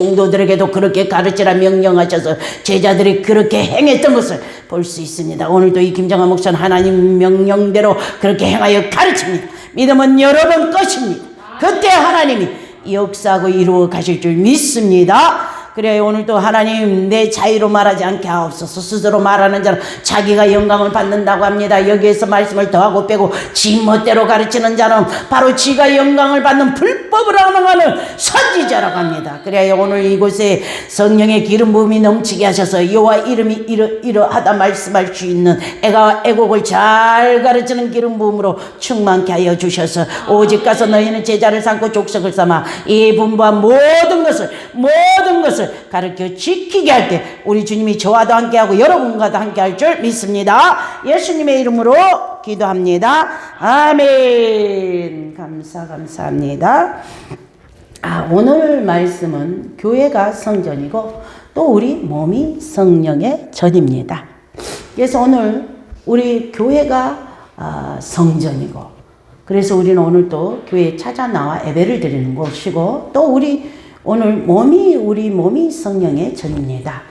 성도들에게도 그렇게 가르치라 명령하셔서 제자들이 그렇게 행했던 것을 볼 수 있습니다. 오늘도 이 김정하 목사는 하나님 명령대로 그렇게 행하여 가르칩니다. 믿음은 여러분 것입니다. 그때 하나님이 역사하고 이루어 가실 줄 믿습니다. 그래야 오늘도 하나님 내 자유로 말하지 않게 하옵소서. 스스로 말하는 자는 자기가 영광을 받는다고 합니다. 여기에서 말씀을 더하고 빼고 지 멋대로 가르치는 자는 바로 지가 영광을 받는 불법을 항하는 선지자라고 합니다. 그래야 오늘 이곳에 성령의 기름 부음이 넘치게 하셔서 여호와 이름이 이러하다 말씀할 수 있는 애곡을 잘 가르치는 기름 부음으로 충만케 하여 주셔서 오직 가서 너희는 제자를 삼고 족속을 삼아 이 분부한 모든 것을 가르쳐 지키게 할 때 우리 주님이 저와도 함께하고 여러분과도 함께할 줄 믿습니다. 예수님의 이름으로 기도합니다. 아멘. 감사합니다. 오늘 말씀은 교회가 성전이고 또 우리 몸이 성령의 전입니다. 그래서 오늘 우리 교회가 성전이고, 그래서 우리는 오늘 또 교회에 찾아 나와 예배를 드리는 곳이고, 또 우리 몸이 성령의 전입니다.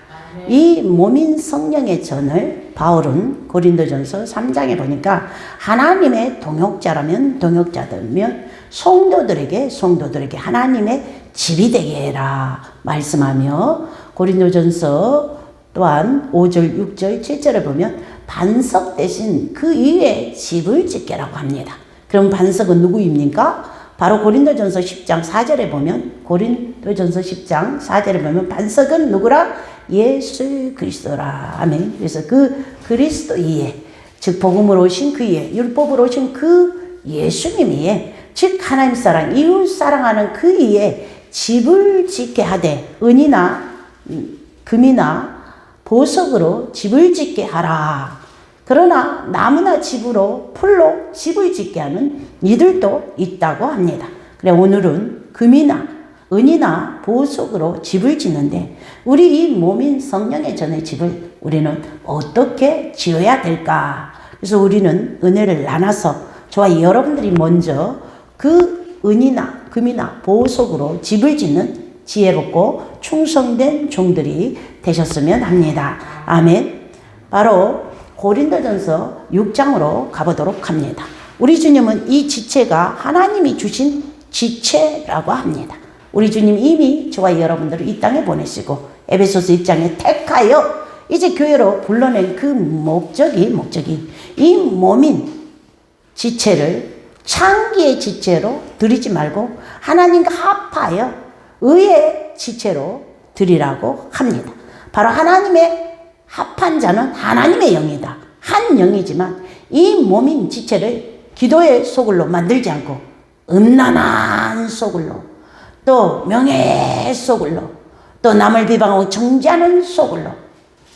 이 몸인 성령의 전을 바울은 고린도전서 3장에 보니까 하나님의 동역자라면 동역자들면 성도들에게 하나님의 집이 되게 해라 말씀하며, 고린도전서 또한 5절, 6절, 7절에 보면 반석 대신 그 위에 집을 짓게라고 합니다. 그럼 반석은 누구입니까? 바로 고린도전서 10장 4절에 보면, 고린도전서 10장 4절에 보면 반석은 누구라? 예수 그리스도라. 아멘. 그래서 그 그리스도 위에, 즉 복음으로 오신 그 위에, 율법으로 오신 그 예수님 위에, 즉 하나님 사랑, 이웃 사랑하는 그 위에 집을 짓게 하되, 은이나 금이나 보석으로 집을 짓게 하라. 그러나 나무나 집으로, 풀로 집을 짓게 하는 이들도 있다고 합니다. 그래, 오늘은 금이나 은이나 보석으로 집을 짓는데, 우리 이 몸인 성령의 전의 집을 우리는 어떻게 지어야 될까? 그래서 우리는 은혜를 나눠서 저와 여러분들이 먼저 그 은이나 금이나 보석으로 집을 짓는 지혜롭고 충성된 종들이 되셨으면 합니다. 아멘. 바로 고린도전서 6장으로 가보도록 합니다. 우리 주님은 이 지체가 하나님이 주신 지체라고 합니다. 우리 주님 이미 저와 여러분들을 이 땅에 보내시고 에베소서 1장에 택하여 이제 교회로 불러낸 그 목적이 이 몸인 지체를 창기의 지체로 드리지 말고 하나님과 합하여 의의 지체로 드리라고 합니다. 바로 하나님의 합한 자는 하나님의 영이다. 한 영이지만 이 몸인 지체를 기도의 소굴로 만들지 않고 음란한 소굴로, 또 명예의 소굴로, 또 남을 비방하고 정죄하는 소굴로,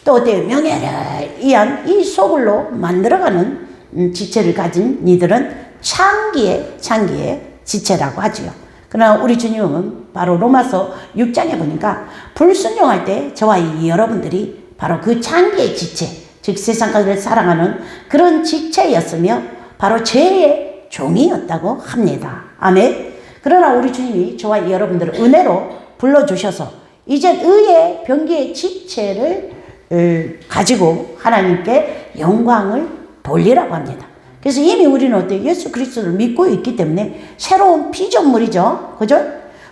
또 명예를 위한 이 소굴로 만들어가는 지체를 가진 이들은 창기의 지체라고 하지요. 그러나 우리 주님은 바로 로마서 6장에 보니까 불순종할 때 저와 여러분들이 바로 그 창기의 지체, 즉 세상을 사랑하는 그런 지체였으며 바로 죄의 종이었다고 합니다. 아멘. 그러나 우리 주님이 저와 여러분들을 은혜로 불러주셔서 이제 의의 병기의 지체를 가지고 하나님께 영광을 돌리라고 합니다. 그래서 이미 우리는 어때요? 예수 그리스도를 믿고 있기 때문에 새로운 피조물이죠. 그죠?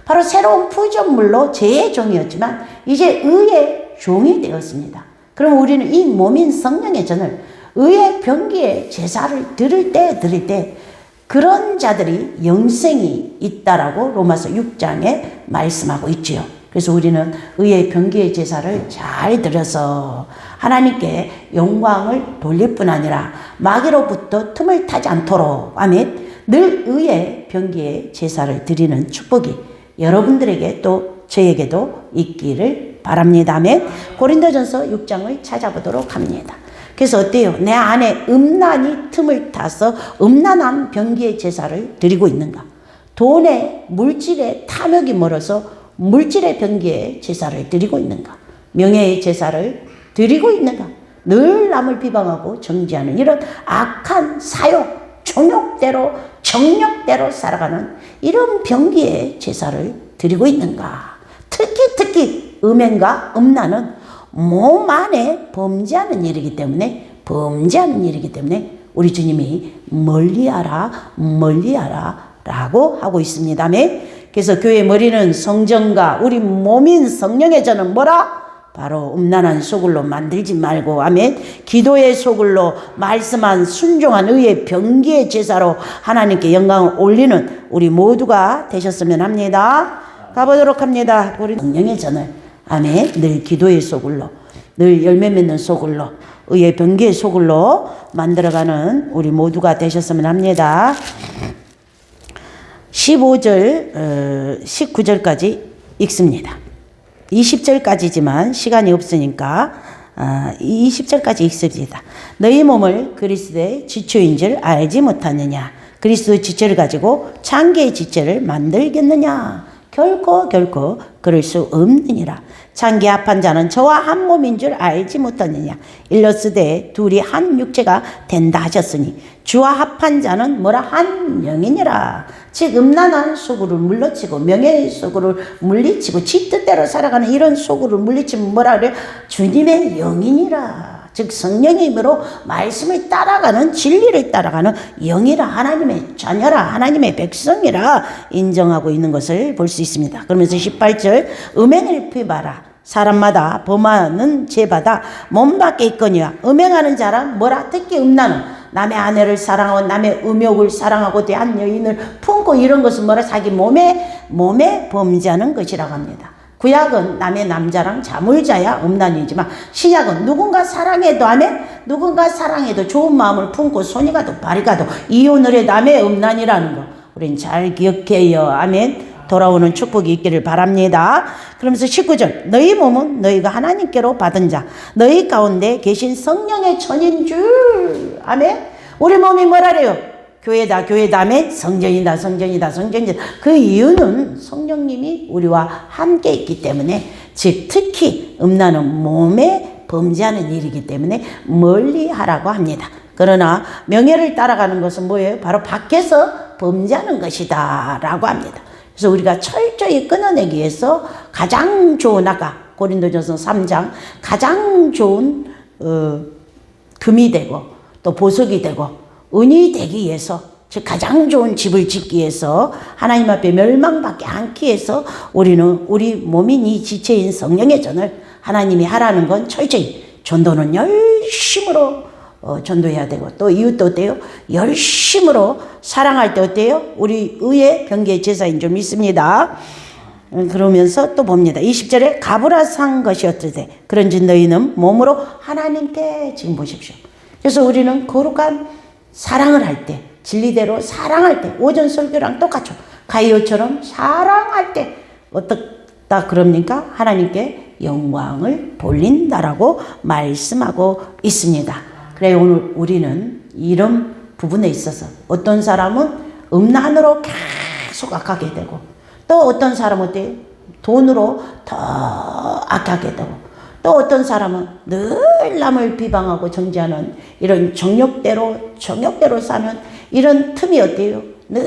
바로 새로운 피조물로 죄의 종이었지만 이제 의의 종이 되었습니다. 그럼 우리는 이 몸인 성령의 전을 의의 병기의 제사를 드릴 때 그런 자들이 영생이 있다라고 로마서 6장에 말씀하고 있지요. 그래서 우리는 의의 병기의 제사를 잘 드려서 하나님께 영광을 돌릴 뿐 아니라 마귀로부터 틈을 타지 않도록, 아멘, 늘 의의 병기의 제사를 드리는 축복이 여러분들에게 또 저에게도 있기를 바랍니다. 아멘. 고린도전서 6장을 찾아보도록 합니다. 그래서 어때요? 내 안에 음란이 틈을 타서 음란한 병기의 제사를 드리고 있는가? 돈에 물질의 탐욕이 멀어서 물질의 병기의 제사를 드리고 있는가? 명예의 제사를 드리고 있는가? 늘 남을 비방하고 정죄하는 이런 악한 사욕, 종욕대로 정욕대로 살아가는 이런 병기의 제사를 드리고 있는가? 특히 음행과 음란은 몸 안에 범죄하는 일이기 때문에 우리 주님이 멀리하라 라고 하고 있습니다. 아멘. 그래서 교회 머리는 성전과 우리 몸인 성령의 저는 뭐라? 바로 음란한 소굴로 만들지 말고, 아멘. 기도의 소굴로 말씀한 순종한 의의 병기의 제사로 하나님께 영광을 올리는 우리 모두가 되셨으면 합니다. 가보도록 합니다. 우리 성령의 전을, 아멘. 늘 기도의 소굴로, 늘 열매 맺는 소굴로, 의의 병기의 소굴로 만들어가는 우리 모두가 되셨으면 합니다. 15절, 19절까지 읽습니다. 20절까지지만 시간이 없으니까 20절까지 읽습니다. 너희 몸을 그리스도의 지체인 줄 알지 못하느냐? 그리스도의 지체를 가지고 창기의 지체를 만들겠느냐? 결코 그럴 수 없느니라. 창기 합한 자는 저와 한 몸인 줄 알지 못하느냐? 일러스되 둘이 한 육체가 된다 하셨으니 주와 합한 자는 뭐라? 한 영이니라. 즉 음란한 소굴을 물리치고 명예의 소굴을 물리치고 지 뜻대로 살아가는 이런 소굴을 물리치면 뭐라 그래? 주님의 영이니라. 즉 성령의 힘으로 말씀을 따라가는, 진리를 따라가는 영이라, 하나님의 자녀라, 하나님의 백성이라 인정하고 있는 것을 볼 수 있습니다. 그러면서 18절 음행을 피하라. 사람마다 범하는 죄마다 몸 밖에 있거니와 음행하는 자란 뭐라? 특히 음란은 남의 아내를 사랑하고 남의 음욕을 사랑하고 대한 여인을 품고 이런 것은 뭐라? 자기 몸에 범죄하는 것이라고 합니다. 구약은 남의 남자랑 자물자야 음란이지만 신약은 누군가 사랑해도 누군가 사랑해도 좋은 마음을 품고 손이 가도 발이 가도 이혼을 해 남의 음란이라는 거 우린 잘 기억해요. 아멘. 돌아오는 축복이 있기를 바랍니다. 그러면서 19절 너희 몸은 너희가 하나님께로 받은 자 너희 가운데 계신 성령의 전인 줄. 아멘. 우리 몸이 뭐라래요? 교회다 아멘. 성전이다. 그 이유는 성령님이 우리와 함께 있기 때문에, 즉 특히 음란은 몸에 범죄하는 일이기 때문에 멀리하라고 합니다. 그러나 명예를 따라가는 것은 뭐예요? 바로 밖에서 범죄하는 것이다 라고 합니다. 그래서 우리가 철저히 끊어내기 위해서 가장 좋은, 아까 고린도전서 3장 가장 좋은 금이 되고 또 보석이 되고 은이 되기 위해서, 즉 가장 좋은 집을 짓기 위해서, 하나님 앞에 멸망받지 않기 위해서 우리는 우리 몸인 이 지체인 성령의 전을 하나님이 하라는 건 철저히, 전도는 열심으로 전도해야 되고, 또 이웃도 어때요? 열심으로 사랑할 때 어때요? 우리 의의 병기의 제사인 줄 믿습니다. 그러면서 또 봅니다. 20절에 가부라 산 것이 어떠세? 그런즉 너희는 몸으로 하나님께, 지금 보십시오. 그래서 우리는 거룩한 사랑을 할 때, 진리대로 사랑할 때, 오전 설교랑 똑같죠. 가이오처럼 사랑할 때 어떻다 그럽니까? 하나님께 영광을 돌린다라고 말씀하고 있습니다. 그래 오늘 우리는 이런 부분에 있어서 어떤 사람은 음란으로 계속 악하게 되고, 또 어떤 사람은 어때요? 돈으로 더 악하게 되고, 또 어떤 사람은 늘 남을 비방하고 정죄하는 이런 정욕대로 사는 이런 틈이 어때요? 늘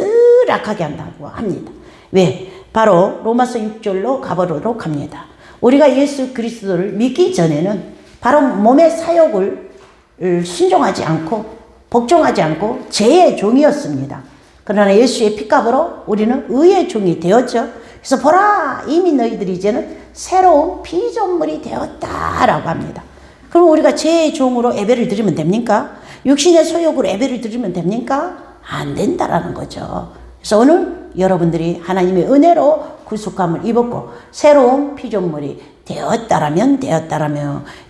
악하게 한다고 합니다. 왜? 바로 로마서 6절로 가보도록 합니다. 우리가 예수 그리스도를 믿기 전에는 바로 몸의 사욕을 순종하지 않고 복종하지 않고 죄의 종이었습니다. 그러나 예수의 피값으로 우리는 의의 종이 되었죠. 그래서 보라, 이미 너희들이 이제는 새로운 피조물이 되었다라고 합니다. 그럼 우리가 죄의 종으로 예배를 드리면 됩니까? 육신의 소욕으로 예배를 드리면 됩니까? 안 된다라는 거죠. 그래서 오늘 여러분들이 하나님의 은혜로 구속함을 입었고 새로운 피조물이 되었다라면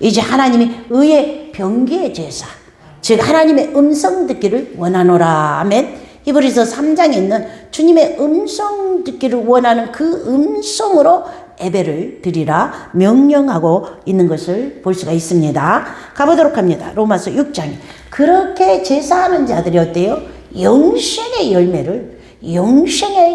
이제 하나님이 의의 병기의 제사, 즉 하나님의 음성 듣기를 원하노라. 아멘. 히브리서 3장에 있는 주님의 음성 듣기를 원하는 그 음성으로 예배를 드리라 명령하고 있는 것을 볼 수가 있습니다. 가보도록 합니다. 로마서 6장에 그렇게 제사하는 자들이 어때요? 영생의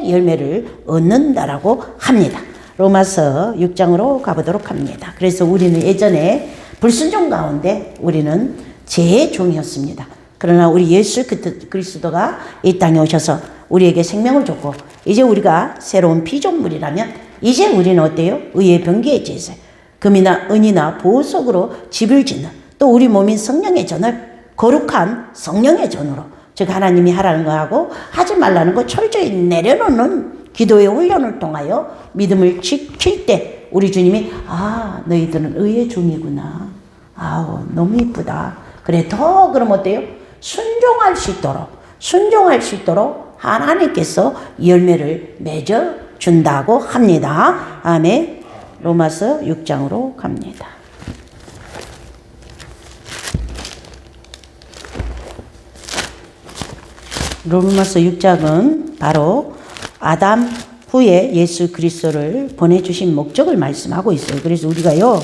열매를 얻는다라고 합니다. 로마서 6장으로 가보도록 합니다. 그래서 우리는 예전에 불순종 가운데 우리는 죄의 종이었습니다. 그러나 우리 예수 그리스도가 이 땅에 오셔서 우리에게 생명을 줬고 이제 우리가 새로운 피조물이라면 이제 우리는 어때요? 의의 병기의 제사, 금이나 은이나 보석으로 집을 짓는, 또 우리 몸인 성령의 전을 거룩한 성령의 전으로, 즉 하나님이 하라는 거하고 하지 말라는 거 철저히 내려놓는 기도의 훈련을 통하여 믿음을 지킬 때 우리 주님이 너희들은 의의 종이구나. 아우 너무 이쁘다. 그래 더 그럼 어때요? 순종할 수 있도록 하나님께서 열매를 맺어 준다고 합니다. 아멘. 로마서 6장으로 갑니다. 로마서 6장은 바로 아담 후에 예수 그리스도를 보내주신 목적을 말씀하고 있어요. 그래서 우리가요,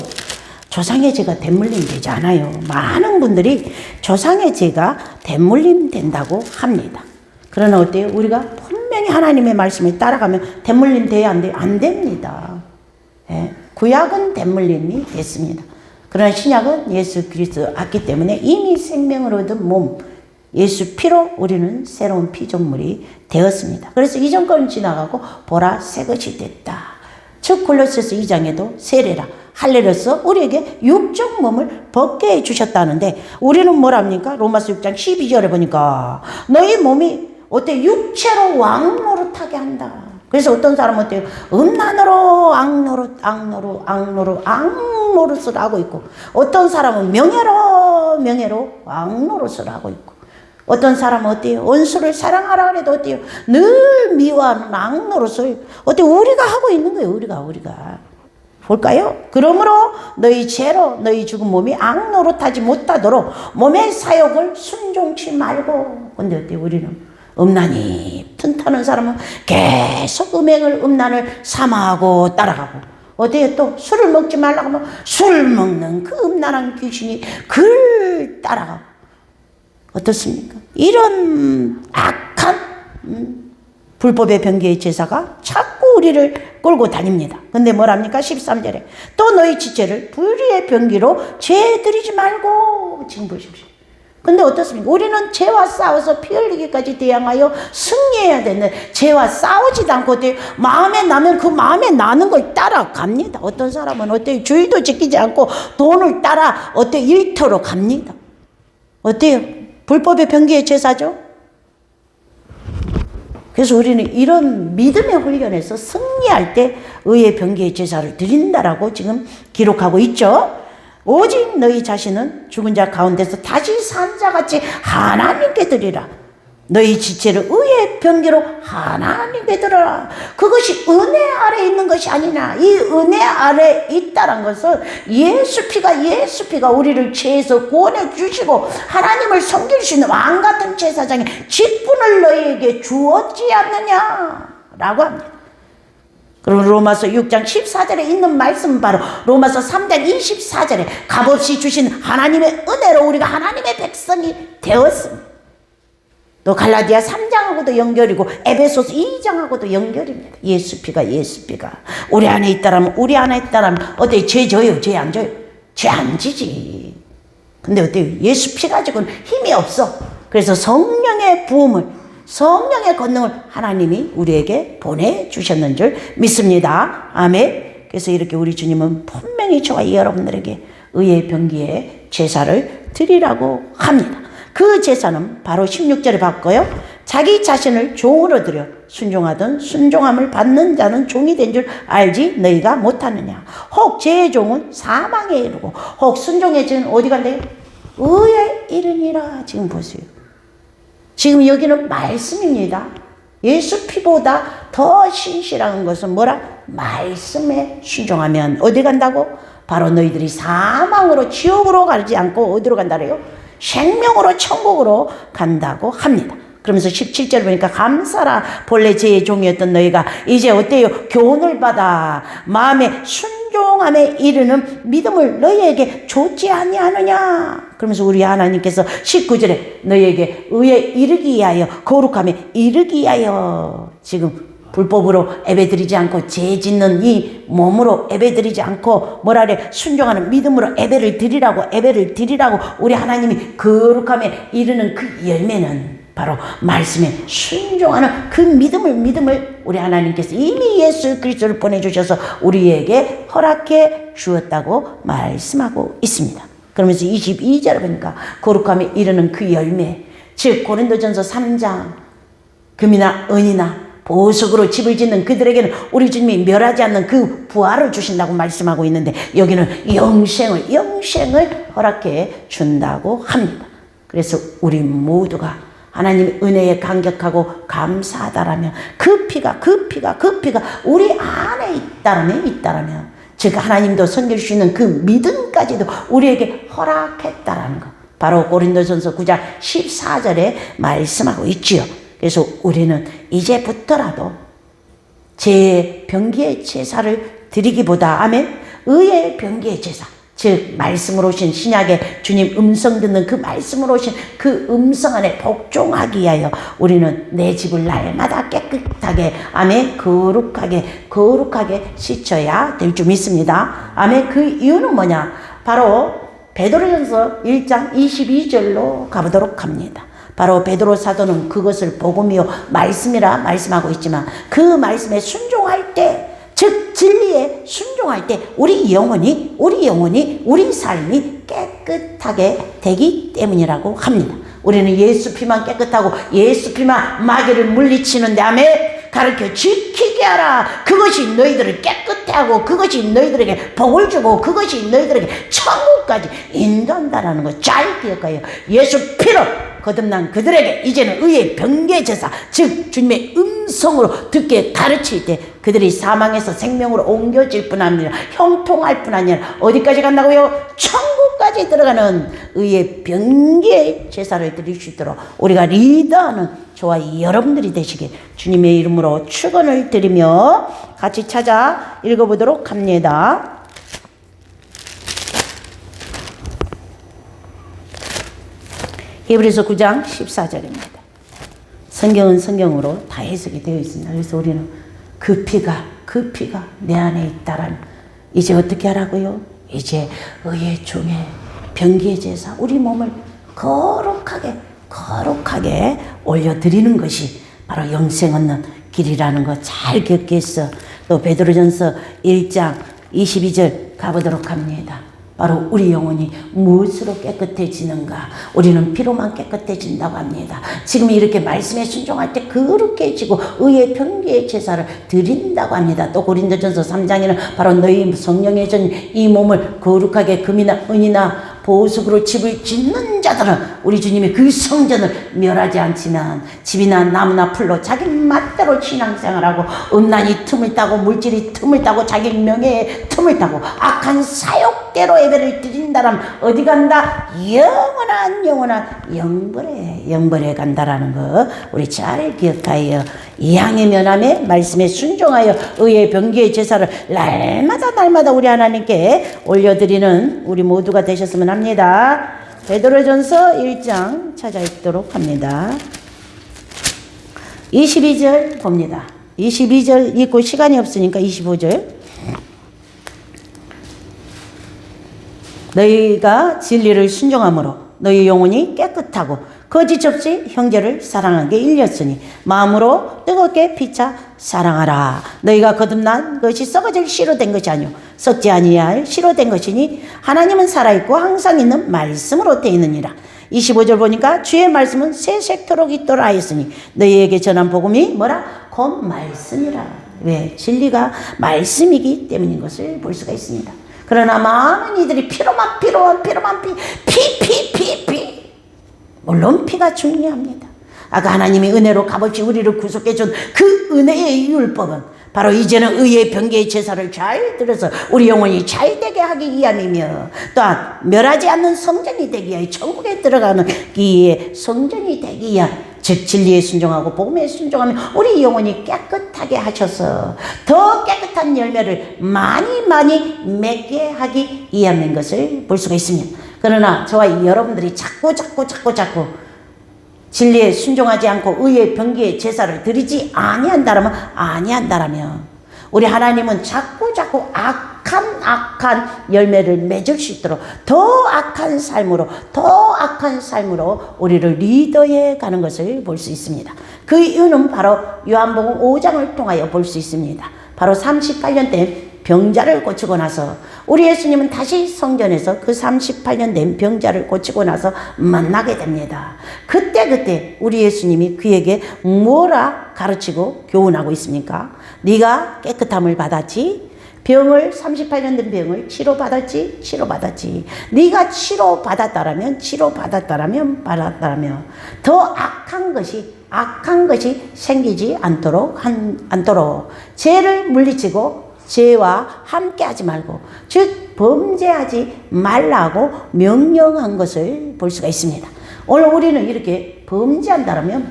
조상의 죄가 대물림 되지 않아요. 많은 분들이 조상의 죄가 대물림 된다고 합니다. 그러나 어때요? 우리가 분명히 하나님의 말씀을 따라가면 대물림 돼야 안 돼요? 안 됩니다. 예, 구약은 대물림이 됐습니다. 그러나 신약은 예수 그리스도 왔기 때문에 이미 생명을 얻은 몸, 예수 피로 우리는 새로운 피조물이 되었습니다. 그래서 이전 거는 지나가고 보라 새 것이 됐다. 즉 골로새서 2장에도 세례라 할례로서 우리에게 육적 몸을 벗게 해주셨다는데 우리는 뭐랍니까? 로마서 6장 12절에 보니까 너희 몸이 어때? 육체로 왕노릇하게 한다. 그래서 어떤 사람은 어때요? 음란으로 악노릇을 하고 있고, 어떤 사람은 명예로 악노릇을 하고 있고, 어떤 사람은 어때요? 원수를 사랑하라 그래도 어때요? 늘 미워하는 악노릇을 어때요? 우리가 하고 있는 거예요. 우리가. 볼까요? 그러므로 너희 죄로 너희 죽은 몸이 악노릇하지 못하도록 몸의 사욕을 순종치 말고. 근데 어때요? 우리는 음란이 튼튼한 사람은 계속 음란을 삼아하고 따라가고, 어때요? 또 술을 먹지 말라고 하면 술 먹는 그 음란한 귀신이 그를 따라가고. 어떻습니까? 이런 악한 불법의 병기의 제사가 자꾸 우리를 끌고 다닙니다. 근데 뭐랍니까? 13절에 또 너희 지체를 불의의 병기로 죄 들이지 말고. 지금 보십시오. 근데 어떻습니까? 우리는 죄와 싸워서 피 흘리기까지 대항하여 승리해야 되는데 죄와 싸우지도 않고 마음에 나면 그 마음에 나는 걸 따라갑니다. 어떤 사람은 어때요? 주의도 지키지 않고 돈을 따라 어때요? 일터로 갑니다. 어때요? 불법의 병기의 제사죠. 그래서 우리는 이런 믿음의 훈련에서 승리할 때 의의 병기의 제사를 드린다라고 지금 기록하고 있죠. 오직 너희 자신은 죽은 자 가운데서 다시 산 자같이 하나님께 드리라. 너희 지체를 의의 병기로 하나님께 드려라. 그것이 은혜 아래 있는 것이 아니냐. 이 은혜 아래 있다는 것은 예수 피가 우리를 죄에서 구원해 주시고 하나님을 섬길 수 있는 왕같은 제사장의 직분을 너희에게 주었지 않느냐라고 합니다. 그리고 로마서 6장 14절에 있는 말씀은 바로 로마서 3장 24절에 값없이 주신 하나님의 은혜로 우리가 하나님의 백성이 되었습니다. 또 갈라디아 3장하고도 연결이고 에베소서 2장하고도 연결입니다. 예수 피가 우리 안에 있다라면 어때요? 죄 져요? 죄 안 져요? 죄 안 지지. 근데 어때요? 예수 피 가지고는 힘이 없어. 그래서 성령의 부음을, 성령의 권능을 하나님이 우리에게 보내주셨는 줄 믿습니다. 아멘. 그래서 이렇게 우리 주님은 분명히 저와 여러분들에게 의의 병기의 제사를 드리라고 합니다. 그 제사는 바로 16절에 바꿔요. 자기 자신을 종으로 드려 순종하던 순종함을 받는 자는 종이 된 줄 알지 너희가 못하느냐. 혹 죄의 종은 사망에 이르고 혹 순종의 죄는 어디 간대요? 의에 이르니라. 지금 보세요. 지금 여기는 말씀입니다. 예수 피보다 더 신실한 것은 뭐라? 말씀에 순종하면 어디 간다고? 바로 너희들이 사망으로 지옥으로 가지 않고 어디로 간다래요? 생명으로 천국으로 간다고 합니다. 그러면서 17절 보니까 감사라 본래 죄의 종이었던 너희가 이제 어때요? 교훈을 받아 마음에 순종함에 이르는 믿음을 너희에게 줬지 아니하느냐. 그러면서 우리 하나님께서 19절에 너희에게 의에 이르기 위하여 거룩함에 이르기 위하여 지금 불법으로 예배드리지 않고 죄 짓는 이 몸으로 예배드리지 않고 뭐라래 순종하는 믿음으로 예배를 드리라고 우리 하나님이 거룩함에 이르는 그 열매는 바로 말씀에 순종하는 그 믿음을 우리 하나님께서 이미 예수 그리스도를 보내주셔서 우리에게 허락해 주었다고 말씀하고 있습니다. 그러면서 22절에 보니까 거룩함에 이르는 그 열매, 즉 고린도전서 3장 금이나 은이나 보석으로 집을 짓는 그들에게는 우리 주님이 멸하지 않는 그 부활을 주신다고 말씀하고 있는데, 여기는 영생을 허락해 준다고 합니다. 그래서 우리 모두가 하나님의 은혜에 감격하고 감사하다라면 그 피가 우리 안에 있다라면 즉 하나님도 섬겨주시는 그 믿음까지도 우리에게 허락했다라는 것, 바로 고린도전서 9장 14절에 말씀하고 있지요. 그래서 우리는 이제부터라도 제 병기의 제사를 드리기보다, 아멘, 의의 병기의 제사, 즉 말씀으로 오신 신약의 주님 음성 듣는 그 말씀으로 오신 그 음성 안에 복종하기 위하여 우리는 내 집을 날마다 깨끗하게, 아멘, 거룩하게 씻어야 될 줄 믿습니다. 아멘. 그 이유는 뭐냐? 바로 베드로전서 1장 22절로 가보도록 합니다. 바로 베드로 사도는 그것을 복음이요 말씀이라 말씀하고 있지만, 그 말씀에 순종할 때, 즉 진리에 순종할 때 우리 영혼이 우리 삶이 깨끗하게 되기 때문이라고 합니다. 우리는 예수 피만 깨끗하고 예수 피만 마귀를 물리치는 다음에 가르쳐 지키게 하라, 그것이 너희들을 깨끗해 하고 그것이 너희들에게 복을 주고 그것이 너희들에게 천국까지 인도한다라는 거 잘 기억하여 예수 피로 거듭난 그들에게 이제는 의의 병기의 제사, 즉 주님의 음성으로 듣게 가르칠 때 그들이 사망에서 생명으로 옮겨질 뿐 아니라 형통할 뿐 아니라 어디까지 간다고요? 천국까지 들어가는 의의 병기의 제사를 드릴 수 있도록 우리가 리더하는 저와 여러분들이 되시길 주님의 이름으로 축원을 드리며 같이 찾아 읽어보도록 합니다. 히브리서 9장 14절입니다. 성경은 성경으로 다 해석이 되어 있습니다. 그래서 우리는 그 피가 내 안에 있다라는, 이제 어떻게 하라고요? 이제 의의 종의 병기의 제사, 우리 몸을 거룩하게 올려드리는 것이 바로 영생 얻는 길이라는 거 잘 기억했어. 또 베드로전서 1장 22절 가보도록 합니다. 바로 우리 영혼이 무엇으로 깨끗해지는가? 우리는 피로만 깨끗해진다고 합니다. 지금 이렇게 말씀에 순종할 때 거룩해지고 의의 병기의 제사를 드린다고 합니다. 또 고린도전서 3장에는 바로 너희 성령의 전 이 몸을 거룩하게 금이나 은이나 보석으로 집을 짓는 자들은 우리 주님이 그 성전을 멸하지 않지만 집이나 나무나 풀로 자기 맛대로 신앙생활하고 음란이 틈을 따고 물질이 틈을 따고 자기 명예의 틈을 따고 악한 사욕대로 예배를 드린다라면 어디 간다? 영원한 영벌에 간다라는 거 우리 잘 기억하여 이항의 면함에 말씀에 순종하여 의의 병기의 제사를 날마다 우리 하나님께 올려드리는 우리 모두가 되셨으면 합니다. 베드로전서 1장 찾아 읽도록 합니다. 22절 봅니다. 22절 읽고 시간이 없으니까 25절. 너희가 진리를 순종함으로 너희 영혼이 깨끗하고 거짓 없이 형제를 사랑하게 일렸으니 마음으로 뜨겁게 피차 사랑하라. 너희가 거듭난 것이 썩어질 씨로 된 것이 아니요 썩지 아니할 씨로 된 것이니 하나님은 살아있고 항상 있는 말씀으로 되어 있느니라. 25절 보니까 주의 말씀은 세세토록 있도록 하였으니 너희에게 전한 복음이 뭐라? 곧 말씀이라. 왜? 진리가 말씀이기 때문인 것을 볼 수가 있습니다. 그러나 많은 이들이 피로만 피. 물론 피가 중요합니다. 아까 하나님이 은혜로 값없이 우리를 구속해준 그 은혜의 율법은 바로 이제는 의의 병기의 제사를 잘 들어서 우리 영혼이 잘 되게 하기 위함이며, 또한 멸하지 않는 성전이 되기 위하여 천국에 들어가는 이의 성전이 되기 위하여, 즉 진리에 순종하고 복음에 순종하면 우리 영혼이 깨끗하게 하셔서 더 깨끗한 열매를 많이 맺게 하기 위함인 것을 볼 수가 있습니다. 그러나 저와 여러분들이 자꾸 진리에 순종하지 않고 의의 병기의 제사를 드리지 아니한다라면 우리 하나님은 자꾸 악한 열매를 맺을 수 있도록 더 악한 삶으로 우리를 리더해 가는 것을 볼 수 있습니다. 그 이유는 바로 요한복음 5장을 통하여 볼 수 있습니다. 바로 38년 된 병자를 고치고 나서 우리 예수님은 다시 성전에서 그 38년 된 병자를 고치고 나서 만나게 됩니다. 그때 우리 예수님이 그에게 뭐라 가르치고 교훈하고 있습니까? 네가 깨끗함을 받았지? 38년 된 병을 치료받았지? 네가 치료받았다라면 더 악한 것이 생기지 않도록 죄를 물리치고 죄와 함께 하지 말고, 즉 범죄하지 말라고 명령한 것을 볼 수가 있습니다. 오늘 우리는 이렇게 범죄한다라면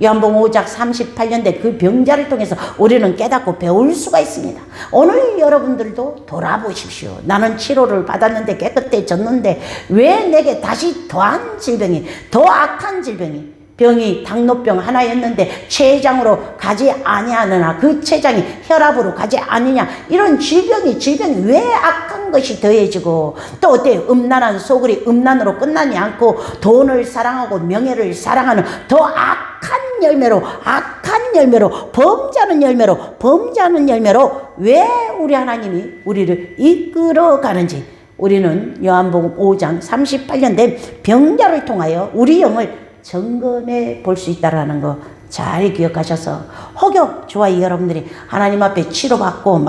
요한복음 5장 38년 된 그 병자를 통해서 우리는 깨닫고 배울 수가 있습니다. 오늘 여러분들도 돌아보십시오. 나는 치료를 받았는데 깨끗해졌는데 왜 내게 다시 더한 질병이, 더 악한 병이 당뇨병 하나였는데 췌장으로 가지 아니하느냐, 그 췌장이 혈압으로 가지 않느냐, 이런 질병이 왜 악한 것이 더해지고, 또 어때요? 음란한 소굴이 음란으로 끝나지 않고 돈을 사랑하고 명예를 사랑하는 더 악한 열매로 범죄하는 열매로 왜 우리 하나님이 우리를 이끌어 가는지, 우리는 요한복음 5장 38년 된 병자를 통하여 우리 영을 점검해 볼 수 있다는 거 잘 기억하셔서, 혹여 저와 여러분들이 하나님 앞에 치료받고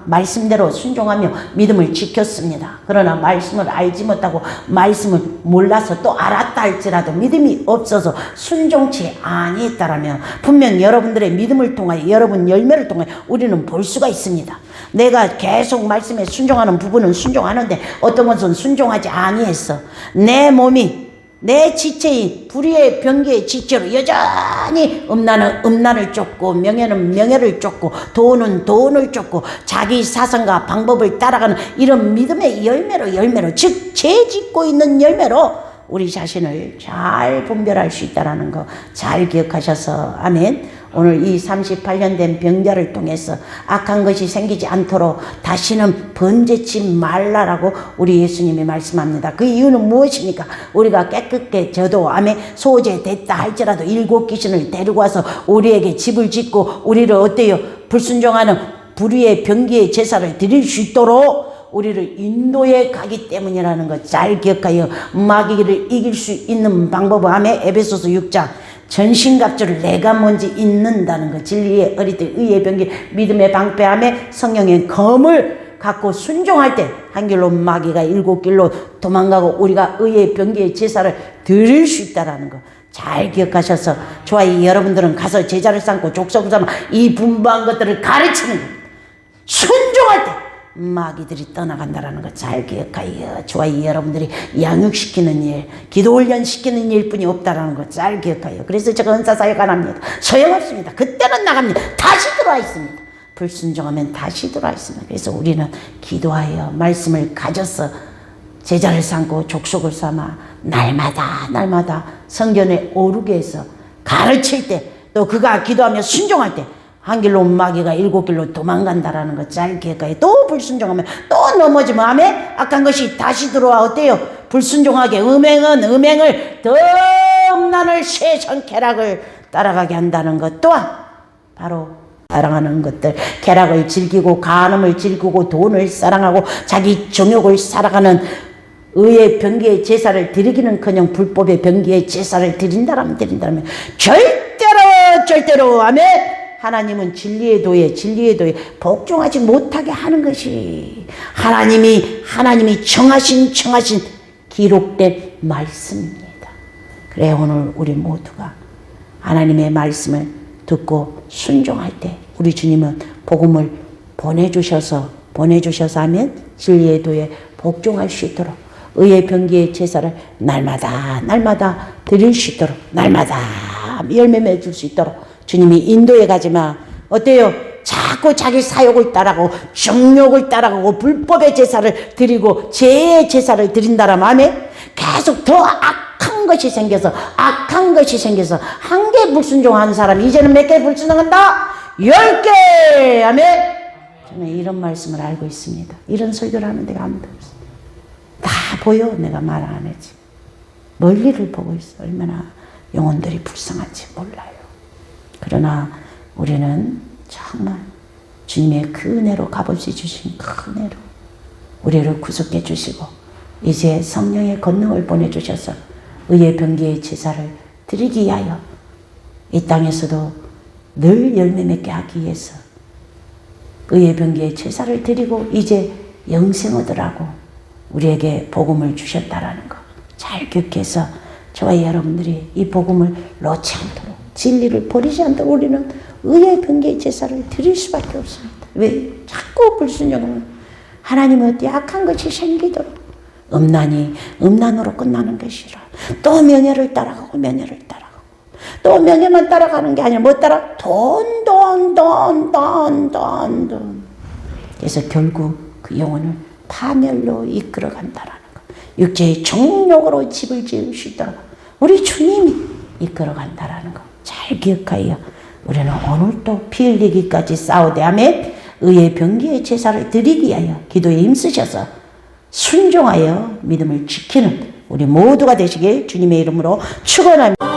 말씀대로 순종하며 믿음을 지켰습니다. 그러나 말씀을 알지 못하고 말씀을 몰라서 또 알았다 할지라도 믿음이 없어서 순종치 아니했다라면 분명 여러분들의 믿음을 통하여, 여러분 열매를 통하여 우리는 볼 수가 있습니다. 내가 계속 말씀에 순종하는 부분은 순종하는데 어떤 것은 순종하지 아니했어. 내 몸이, 내 지체인 불의의 병기의 지체로 여전히 음란을 쫓고, 명예는 명예를 쫓고, 돈은 돈을 쫓고, 자기 사상과 방법을 따라가는 이런 믿음의 열매로, 즉 죄 짓고 있는 열매로 우리 자신을 잘 분별할 수 있다는 거 잘 기억하셔서, 아멘. 오늘 이 38년 된 병자를 통해서 악한 것이 생기지 않도록 다시는 번제치 말라라고 우리 예수님이 말씀합니다. 그 이유는 무엇입니까? 우리가 깨끗해져도 암에 소재됐다 할지라도 7 귀신을 데리고 와서 우리에게 집을 짓고 우리를 어때요? 불순종하는 불의의 병기의 제사를 드릴 수 있도록 우리를 인도해 가기 때문이라는 것 잘 기억하여 마귀를 이길 수 있는 방법은 암에 에베소서 6장 전신갑주를 내가 뭔지 잊는다는 것, 진리의 어리들, 의의 병기, 믿음의 방패함에 성령의 검을 갖고 순종할 때 한 길로 마귀가 7길로 도망가고 우리가 의의 병기의 제사를 드릴 수 있다는 것 잘 기억하셔서, 저와 여러분들은 가서 제자를 삼고 족속을 삼아 이 분부한 것들을 가르치는 것, 순종할 때 마귀들이 떠나간다라는 것 잘 기억하여 저와 여러분들이 양육시키는 일, 기도 훈련시키는 일뿐이 없다라는 것 잘 기억하여, 그래서 제가 은사사역 안 합니다. 소용없습니다. 그때는 나갑니다. 다시 들어와 있습니다. 불순종하면 다시 들어와 있습니다. 그래서 우리는 기도하여 말씀을 가져서 제자를 삼고 족속을 삼아 날마다 성전에 오르게 해서 가르칠 때, 또 그가 기도하며 순종할 때 한 길로 마귀가 7길로 도망간다라는 것 잘 기억하여, 또 불순종하면 또 넘어지면 암에 악한 것이 다시 들어와 어때요? 불순종하게 음행을 더 음란을 쇠선 쾌락을 따라가게 한다는 것 또한 바로 사랑하는 것들, 쾌락을 즐기고 간음을 즐기고 돈을 사랑하고 자기 정욕을 살아가는 의의 병기의 제사를 드리기는커녕 불법의 병기의 제사를 드린다라면 절대로 아멘. 하나님은 진리의 도에 복종하지 못하게 하는 것이 하나님이 정하신 기록된 말씀입니다. 그래 오늘 우리 모두가 하나님의 말씀을 듣고 순종할 때 우리 주님은 복음을 보내주셔서 하면 진리의 도에 복종할 수 있도록, 의의 병기의 제사를 날마다 드릴 수 있도록, 날마다 열매 맺을 수 있도록 주님이 인도해 가지마. 어때요? 자꾸 자기 사욕을 따라가고 정욕을 따라가고 불법의 제사를 드리고 죄의 제사를 드린다라면 아멘. 계속 더 악한 것이 생겨서 한 개 불순종하는 사람이 이제는 몇 개 불순종한다? 10개. 아멘. 저는 이런 말씀을 알고 있습니다. 이런 설교를 하는 데가 아무도 없어요. 다 보여. 내가 말 안 하지. 멀리를 보고 있어. 얼마나 영혼들이 불쌍한지 몰라요. 그러나 우리는 정말 주님의 그 은혜로 값없이 주신 그 은혜로 우리를 구속해 주시고 이제 성령의 권능을 보내주셔서 의의 병기의 제사를 드리기 위하여 이 땅에서도 늘 열매 맺게 하기 위해서 의의 병기의 제사를 드리고 이제 영생 얻으라고 우리에게 복음을 주셨다라는 거 잘 기억해서 저와 여러분들이 이 복음을 놓지 않도록 진리를 버리지 않도록 우리는 의의 병기의 제사를 드릴 수밖에 없습니다. 왜? 자꾸 불순종하면 하나님은 어디 악한 것이 생기도록 음란이 음란으로 끝나는 것이라 또 명예를 따라가고 명예를 따라가고 또 명예만 따라가는 게 아니라 뭐 따라? 돈. 그래서 결국 그 영혼을 파멸로 이끌어간다라는 거. 육체의 정욕으로 집을 지을 수 있도록 우리 주님이 이끌어간다라는 거. 잘 기억하여 우리는 오늘도 피 흘리기까지 싸우되 아멘. 의의 병기의 제사를 드리기 위하여 기도에 힘쓰셔서 순종하여 믿음을 지키는 우리 모두가 되시길 주님의 이름으로 축원합니다.